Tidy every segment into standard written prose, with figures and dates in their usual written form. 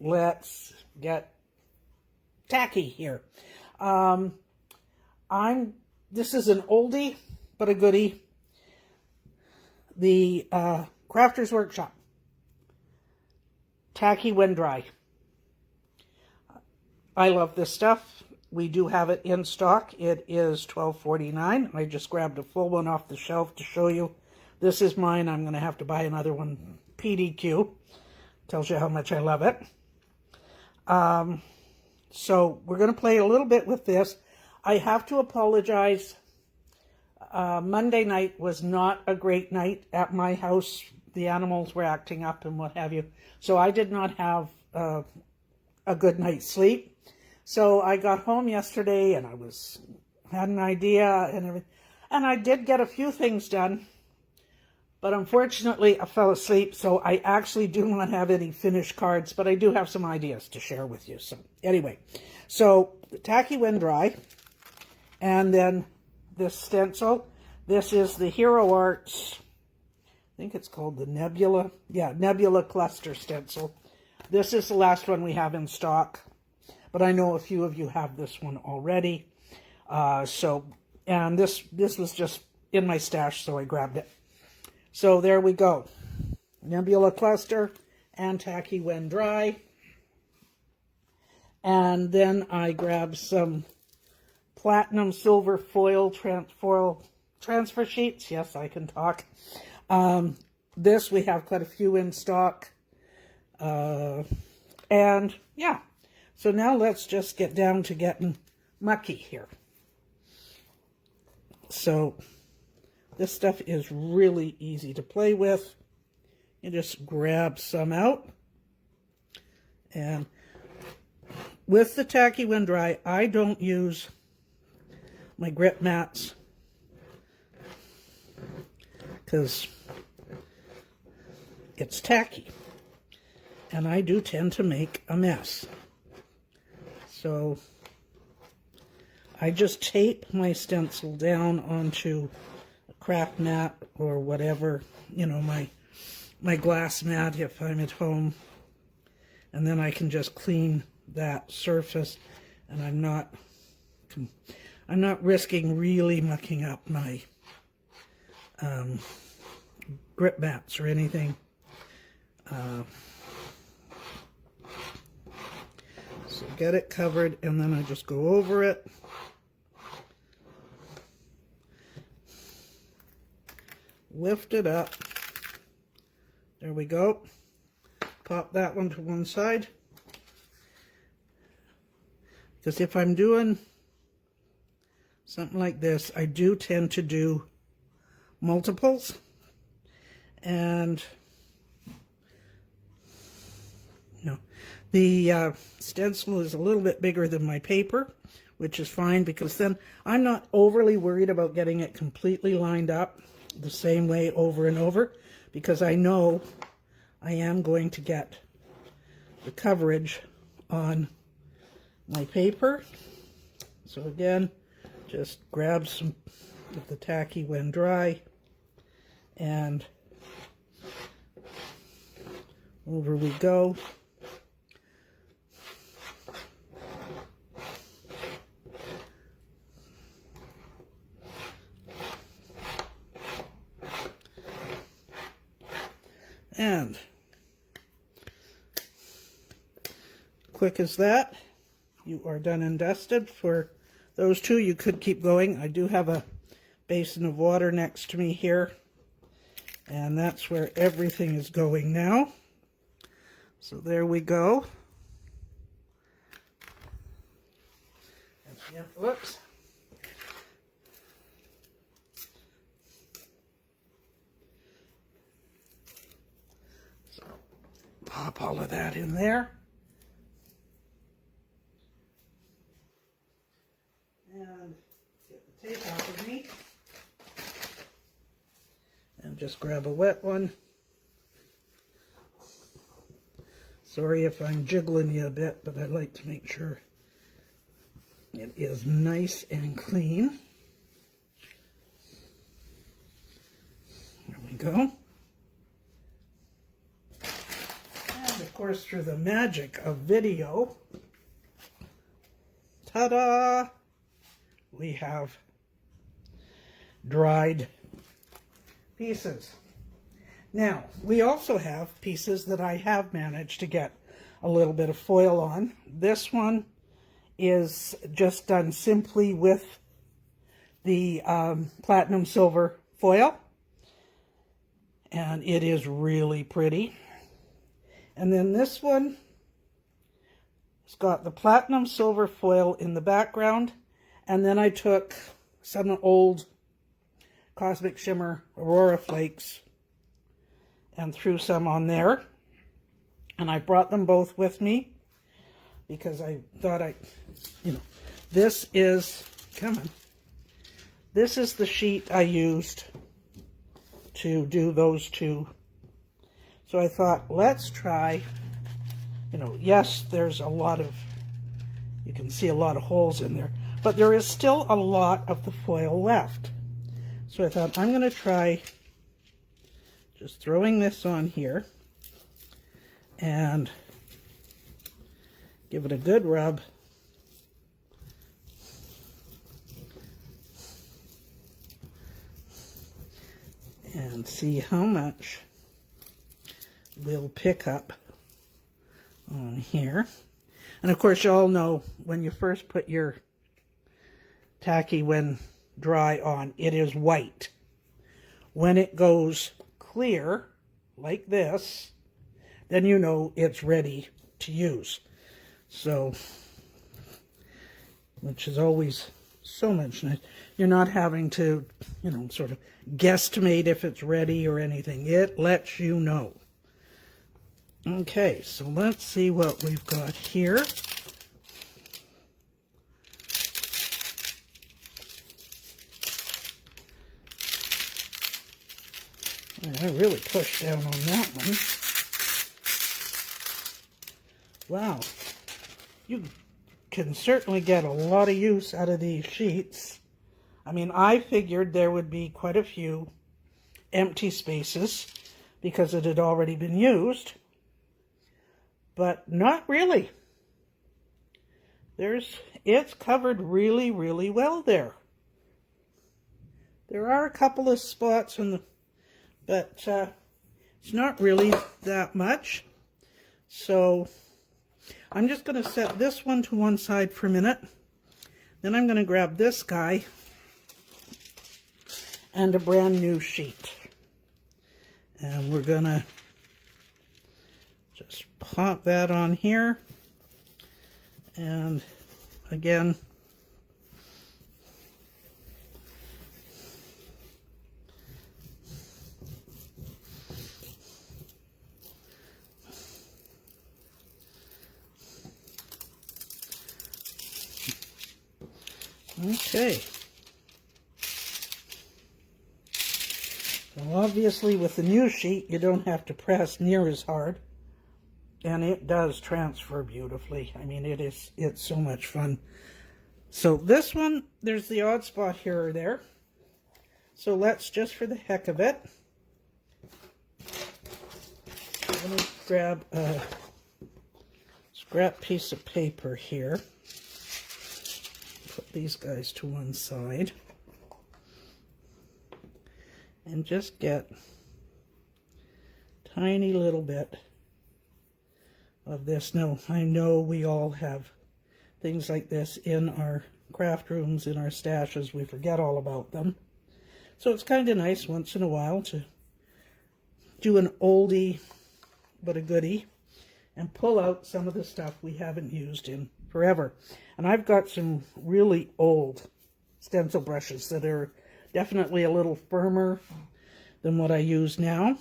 let's get tacky here. This is an oldie, but a goodie. The Crafter's Workshop. Tacky when dry. I love this stuff. We do have it in stock. It is $12.49. I just grabbed a full one off the shelf to show you. This is mine. I'm going to have to buy another one. PDQ. Tells you how much I love it. So we're going to play a little bit with this. I have to apologize. Monday night was not a great night at my house. The animals were acting up and what have you. So I did not have a good night's sleep. So I got home yesterday and I had an idea and everything. And I did get a few things done. But unfortunately, I fell asleep, so I actually do not have any finished cards, but I do have some ideas to share with you. So anyway, so the Tacky when dry, and then this stencil. This is the Hero Arts, I think it's called the Nebula. Yeah, Nebula Cluster stencil. This is the last one we have in stock, but I know a few of you have this one already. And this was just in my stash, so I grabbed it. So there we go. Nebula Cluster and Tacky when dry. And then I grabbed some platinum silver foil transfer sheets. Yes, I can talk. This we have quite a few in stock. And yeah. So now let's just get down to getting mucky here. So this stuff is really easy to play with. You just grab some out. And with the Tacky when dry, I don't use my grip mats because it's tacky. And I do tend to make a mess. So I just tape my stencil down onto craft mat or whatever, you know, my glass mat if I'm at home, and then I can just clean that surface, and I'm not risking really mucking up my grip mats or anything. So get it covered, and then I just go over it. Lift it up. There we go. Pop that one to one side. Because if I'm doing something like this, I do tend to do multiples. And the stencil is a little bit bigger than my paper, which is fine because then I'm not overly worried about getting it completely lined up the same way over and over, because I know I am going to get the coverage on my paper. So again, just grab some of the Tacky when dry and over we go. And quick as that, you are done and dusted. For those two, you could keep going. I do have a basin of water next to me here, and that's where everything is going now. So there we go. And, whoops. Pop all of that in there. And get the tape off of me. And just grab a wet one. Sorry if I'm jiggling you a bit, but I like to make sure it is nice and clean. There we go. course, through the magic of video, ta-da, we have dried pieces. Now, we also have pieces that I have managed to get a little bit of foil on. This one is just done simply with the platinum silver foil, and it is really pretty. And then this one has got the platinum silver foil in the background, and then I took some old Cosmic Shimmer Aurora Flakes and threw some on there, and I brought them both with me because I thought this is, this is the sheet I used to do those two. So I thought, let's try, yes, there's a lot of, you can see a lot of holes in there, but there is still a lot of the foil left. So I thought, I'm going to try just throwing this on here and give it a good rub. And see how much we'll pick up on here. And of course, you all know when you first put your tacky, when dry, on, it is white. When it goes clear, like this, then you know it's ready to use. So, which is always so much nice. You're not having to, sort of guesstimate if it's ready or anything. It lets you know. Okay, so let's see what we've got here. I really pushed down on that one. Wow. You can certainly get a lot of use out of these sheets. I mean, I figured there would be quite a few empty spaces because it had already been used, but not really. It's covered really, really well there. There are a couple of spots but it's not really that much. So I'm just going to set this one to one side for a minute. Then I'm going to grab this guy and a brand new sheet. And we're going to just pop that on here. And again, okay. So obviously with the new sheet, you don't have to press near as hard. And it does transfer beautifully. I mean, it's so much fun. So this one, there's the odd spot here or there. So let's, just for the heck of it, I'm going to grab a scrap piece of paper here. Put these guys to one side. And just get a tiny little bit of this. Now, I know we all have things like this in our craft rooms, in our stashes. We forget all about them. So it's kind of nice once in a while to do an oldie but a goodie and pull out some of the stuff we haven't used in forever. And I've got some really old stencil brushes that are definitely a little firmer than what I use now.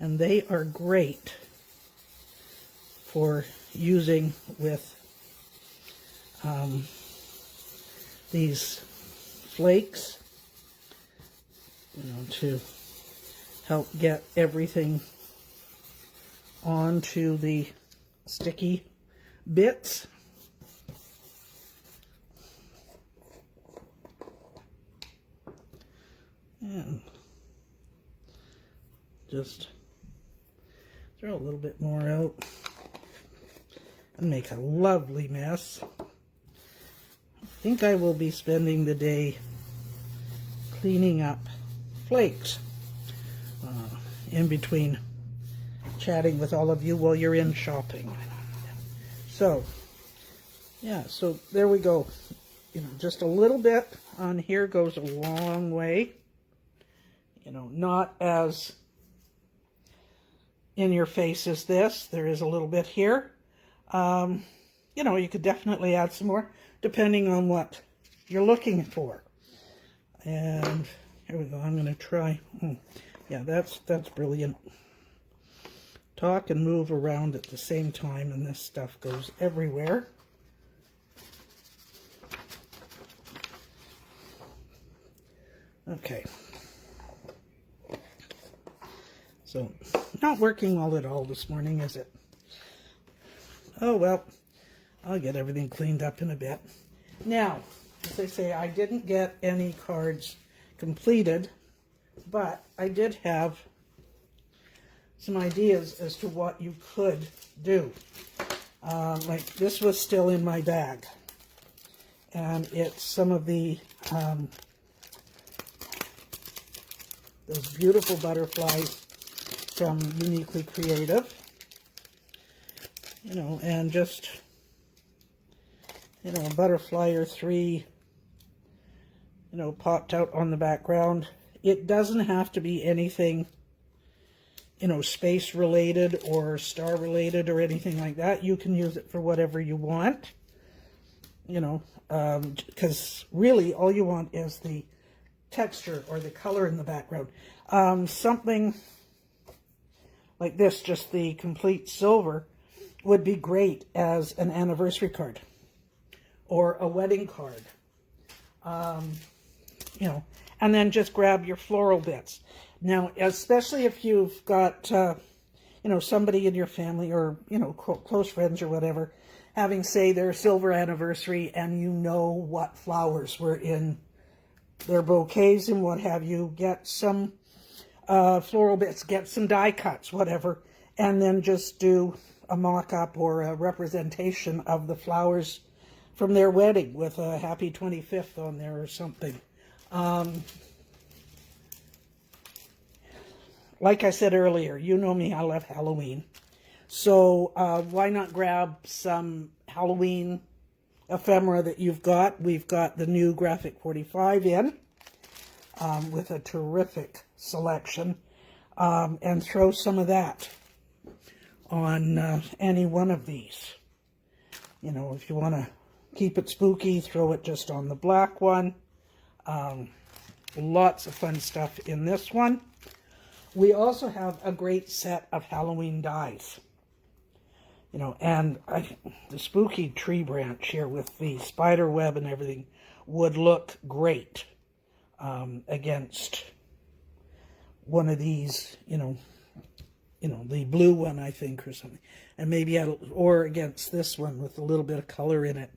And they are great for using with these flakes, to help get everything onto the sticky bits. And just Throw a little bit more out and make a lovely mess. I think I will be spending the day cleaning up flakes in between chatting with all of you while you're in shopping. So, yeah, so there we go. You know, just a little bit on here goes a long way. You know, not as in your face as this. There is a little bit here. You know, you could definitely add some more depending on what you're looking for. And here we go. I'm going to try. Yeah, that's brilliant. Talk and move around at the same time, and this stuff goes everywhere. Okay. So, not working well at all this morning, is it? Oh, well, I'll get everything cleaned up in a bit. Now, as I say, I didn't get any cards completed, but I did have some ideas as to what you could do. Like this was still in my bag, and it's some of the those beautiful butterflies from Uniquely Creative, you know, and just, you know, a butterfly or three, you know, popped out on the background. It doesn't have to be anything, you know, space related or star related or anything like that. You can use it for whatever you want, you know, because really all you want is the texture or the color in the background. Something like this, just the complete silver, would be great as an anniversary card or a wedding card. You know, and then just grab your floral bits. Now, especially if you've got, you know, somebody in your family or, you know, close friends or whatever, having, say, their silver anniversary, and you know what flowers were in their bouquets and what have you, get some floral bits, get some die cuts, whatever, and then just do a mock-up or a representation of the flowers from their wedding with a happy 25th on there or something. Like I said earlier, you know me, I love Halloween. So why not grab some Halloween ephemera that you've got. We've got the new Graphic 45 in with a terrific selection, and throw some of that on any one of these. You know, if you want to keep it spooky, throw it just on the black one. Lots of fun stuff in this one. We also have a great set of Halloween dies. You know, and the spooky tree branch here with the spider web and everything would look great against one of these, you know, the blue one, I think, or something. And maybe or against this one with a little bit of color in it.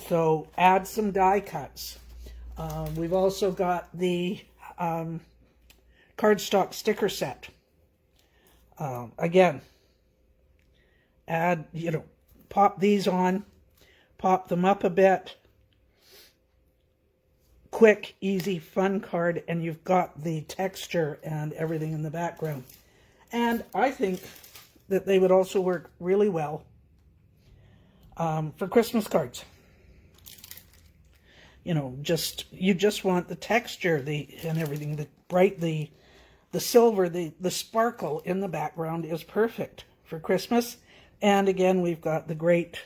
So add some die cuts. We've also got the cardstock sticker set. Again, add, you know, pop these on, pop them up a bit. Quick, easy, fun card, and you've got the texture and everything in the background. And I think that they would also work really well for Christmas cards. You know, you just want the texture, and everything, the bright, the silver, the sparkle in the background is perfect for Christmas. And again, we've got the great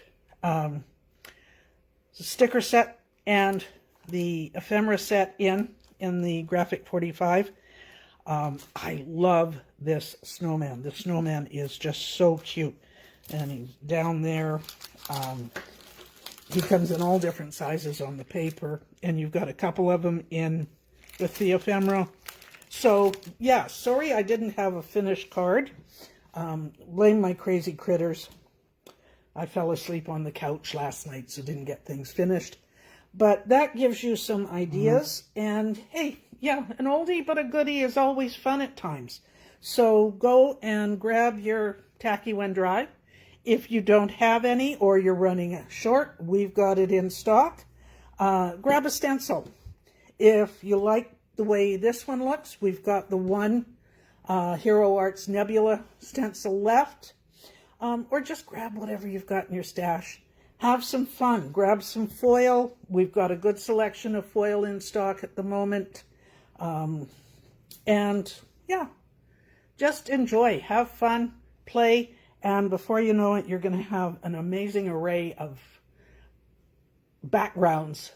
sticker set and the ephemera set in the Graphic 45. I love this snowman. The snowman is just so cute. And he's down there. He comes in all different sizes on the paper. And you've got a couple of them in with the ephemera. So, yeah, sorry I didn't have a finished card. Blame my crazy critters. I fell asleep on the couch last night, so didn't get things finished. But that gives you some ideas. And, hey, yeah, an oldie but a goodie is always fun at times. So go and grab your tacky when dry. If you don't have any or you're running short, we've got it in stock. Grab a stencil. If you like the way this one looks, we've got the one Hero Arts Nebula stencil left. Or just grab whatever you've got in your stash. Have some fun. Grab some foil. We've got a good selection of foil in stock at the moment. And yeah, just enjoy. Have fun. Play. And before you know it, you're going to have an amazing array of backgrounds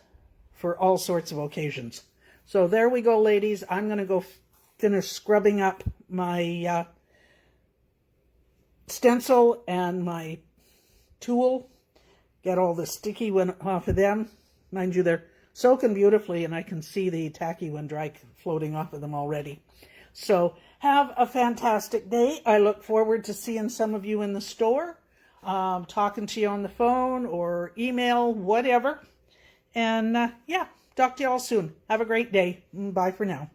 for all sorts of occasions. So there we go, ladies. I'm going to go finish scrubbing up my stencil and my tool. Get all the sticky one off of them. Mind you, they're soaking beautifully, and I can see the tacky when dry floating off of them already. So have a fantastic day. I look forward to seeing some of you in the store, talking to you on the phone or email, whatever. And yeah, talk to you all soon. Have a great day. Bye for now.